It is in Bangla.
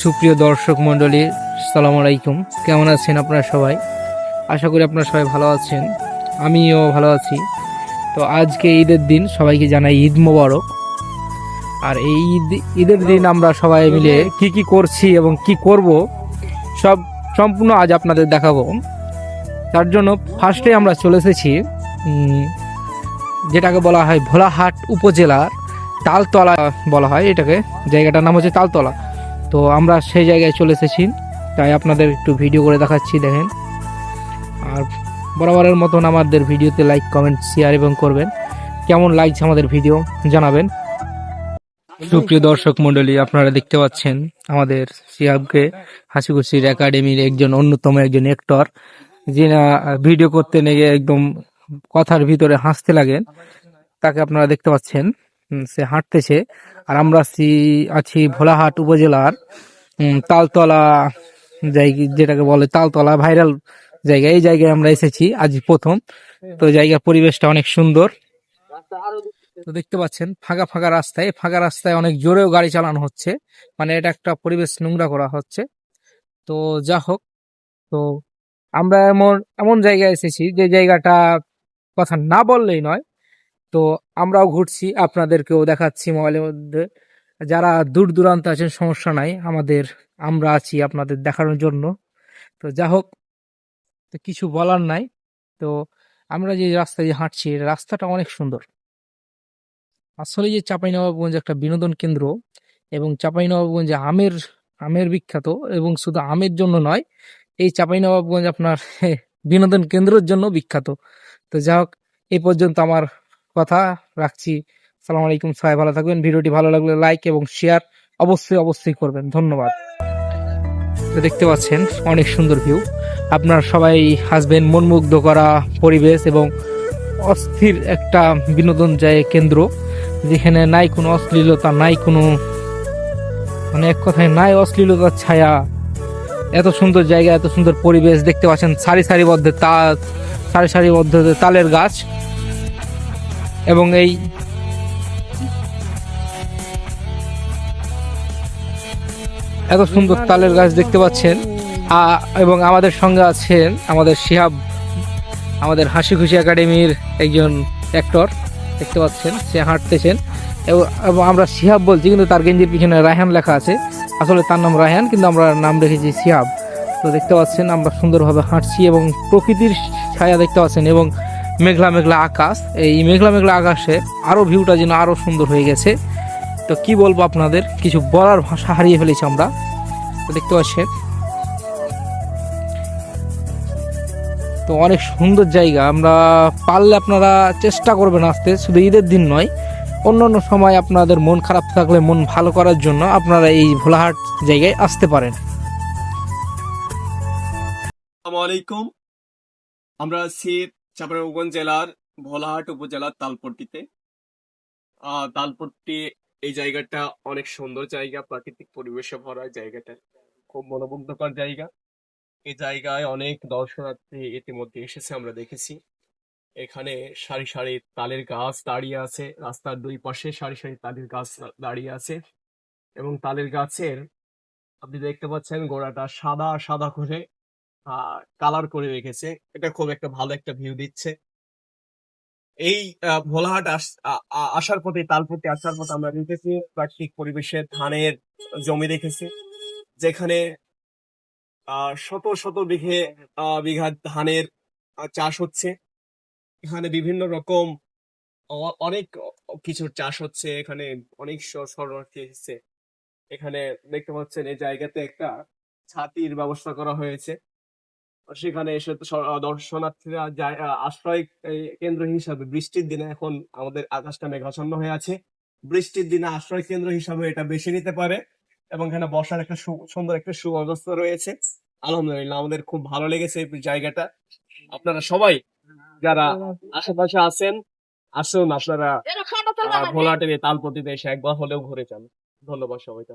সুপ্রিয় দর্শক মণ্ডলী, সালাম আলাইকুম। কেমন আছেন আপনারা সবাই? আশা করি আপনারা সবাই ভালো আছেন, আমিও ভালো আছি। তো আজকে ঈদের দিন, সবাইকে জানাই ঈদ মোবারক। আর এই ঈদের দিন আমরা সবাই মিলে কি কি করছি এবং কি করব সব সম্পূর্ণ আজ আপনাদের দেখাবো। তার জন্য ফার্স্টে আমরা চলে এসেছি যেটাকে বলা হয় ভোলাহাট উপজেলার তালতলা বলা হয় এটাকে, জায়গাটার নাম হচ্ছে তালতলা। তো আমরা সেই জায়গায় চলে এসেছি, তাই আপনাদের একটু ভিডিও করে দেখাচ্ছি, দেখেন। আর বরাবরের মতন আমাদের ভিডিওতে লাইক, কমেন্ট, শেয়ার এবং করবেন। কেমন লাগছে আমাদের ভিডিও জানাবেন। সুপ্রিয় দর্শক মণ্ডলী, আপনারা দেখতে পাচ্ছেন আমাদের শিহাবকে, হাসিখুশির একাডেমির অন্যতম একজন অ্যাক্টর, যিনি ভিডিও করতে নেগে একদম কথার ভিতরে হাসতে লাগেন, তাকে আপনারা দেখতে পাচ্ছেন। সে হাঁটতেছে। আর আমরা আছি ভোলাহাট উপজেলার তালতলা জায়গা, যেটাকে বলে তালতলা, ভাইরাল জায়গা। এই জায়গায় আমরা এসেছি আজ প্রথম। তো জায়গার পরিবেশটা অনেক সুন্দর। তো দেখতে পাচ্ছেন ফাঁকা ফাঁকা রাস্তায়, ফাঁকা রাস্তায় অনেক জোরেও গাড়ি চালানো হচ্ছে, মানে এটা একটা পরিবেশ নোংরা করা হচ্ছে। তো যা হোক, তো আমরা এমন এমন জায়গায় এসেছি যে জায়গাটা কথা না বললেই নয়। তো আমরাও ঘুরছি, আপনাদেরকেও দেখাচ্ছি মোবাইলের মধ্যে। যারা দূর দূরান্ত আছেন সমস্যা নাই, আমরা আছি আপনাদের দেখানোর জন্য। তো যা হোক, তো কিছু বলার নাই। তো আমরা যে রাস্তায় হাঁটছি, রাস্তাটা অনেক সুন্দর। আসলে যে চাঁপাইনবাবগঞ্জ একটা বিনোদন কেন্দ্র, এবং চাঁপাইনবাবগঞ্জে আমের বিখ্যাত, এবং শুধু আমের জন্য নয়, এই চাঁপাইনবাবগঞ্জ আপনার বিনোদন কেন্দ্রের জন্য বিখ্যাত। তো যা হোক, এই পর্যন্ত আমার কথা রাখছি। সালাম আলাইকুম, সবাই ভালো থাকবেন। ভিডিওটি ভালো লাগলে লাইক এবং শেয়ার অবশ্যই করবেন। ধন্যবাদ। তো দেখতে পাচ্ছেন অনেক সুন্দর ভিউ, আপনারা সবাই হাসবেন। মনমুগ্ধ করা পরিবেশ এবং অস্থির একটা বিনোদন কেন্দ্র, যেখানে নাই কোনো অশ্লীলতা, নাই কোনো, মানে এক কথায় নাই অশ্লীলতার ছায়া। এত সুন্দর জায়গা, এত সুন্দর পরিবেশ দেখতে পাচ্ছেন। সারি সারিবদ্ধ তালের গাছ, এবং এই এত সুন্দর তালের গাছ দেখতে পাচ্ছেন। এবং আমাদের সঙ্গে আছেন আমাদের শিহাব, আমাদের হাসিখুশি একাডেমির একজন অ্যাক্টর, দেখতে পাচ্ছেন সে হাঁটতেছেন। এবং আমরা শিহাব বলছি, কিন্তু তার গেঞ্জির পিছনে রায়হান লেখা আছে। আসলে তার নাম রায়হান, কিন্তু আমরা নাম রেখেছি শিহাব। তো দেখতে পাচ্ছেন আমরা সুন্দরভাবে হাঁটছি, এবং প্রকৃতির ছায়া দেখতে পাচ্ছেন, এবং মেঘলা মেঘলা আকাশ। এই মেঘলা মেঘলা আকাশে আরও ভিউটা যেন আরও সুন্দর হয়ে গেছে। তো কি বলবো আপনাদের, কিছু বলার ভাষা হারিয়ে ফেলেছি আমরা। তো দেখতে পাচ্ছেন, তো অনেক সুন্দর জায়গা। আমরা পারলে আপনারা চেষ্টা করবেন আসতে, শুধু ঈদের দিন নয়, অন্য সময় আপনাদের মন খারাপ থাকলে মন ভালো করার জন্য আপনারা এই ভোলাহাট জায়গায় আসতে পারেন। আসসালামু আলাইকুম। আমরা আছি চাঁপাইনবাবগঞ্জ জেলার ভোলাহাট উপজেলার তালপট্টিতে। তালপট্টি এই জায়গাটা অনেক সুন্দর জায়গা, প্রাকৃতিক পরিবেশে ভরা জায়গাটা, খুব মনোমুগ্ধকর জায়গা। এই জায়গায় অনেক দর্শনার্থী ইতিমধ্যে এসেছে, আমরা দেখেছি। এখানে সারি সারি তালের গাছ দাঁড়িয়ে আছে, রাস্তার দুই পাশে সারি সারি তালের গাছ দাঁড়িয়ে আছে, এবং তালের গাছের আপনি দেখতে পাচ্ছেন গোড়াটা সাদা সাদা করে কালার করে রেখেছে। এটা খুব একটা ভালো একটা ভিউ দিচ্ছে। এই ভোলাহাট আসার পথে, তালপট্টি আসার পথে আমরা দেখেছি প্রাকৃতিক পরিবেশে ধানের জমি দেখেছি, যেখানে শত শত বিঘা ধানের চাষ হচ্ছে। এখানে বিভিন্ন রকম অনেক কিছুর চাষ হচ্ছে। এখানে অনেক শরণার্থী এসেছে। এখানে দেখতে পাচ্ছেন এই জায়গাতে একটা ছাতির ব্যবস্থা করা হয়েছে। সেখানে এসে দর্শনার্থীরা আশ্রয় কেন্দ্র হিসাবে, বৃষ্টির দিনে এখন আমাদের আকাশটা মেঘাচ্ছন্ন হয়ে আছে, বৃষ্টির দিনে আশ্রয় কেন্দ্র হিসাবে এটা বেছে নিতে পারে, এবং এখানে বসার একটা সুন্দর একটা সুব্যবস্থা রয়েছে। আলহামদুলিল্লাহ, আমাদের খুব ভালো লেগেছে এই জায়গাটা। আপনারা সবাই যারা আশেপাশে আছেন, আসুন আপনারা ভোলাহাটের এই তালপট্টিতে এসে একবার হলেও ঘুরে যান। ধন্যবাদ সবাইকে।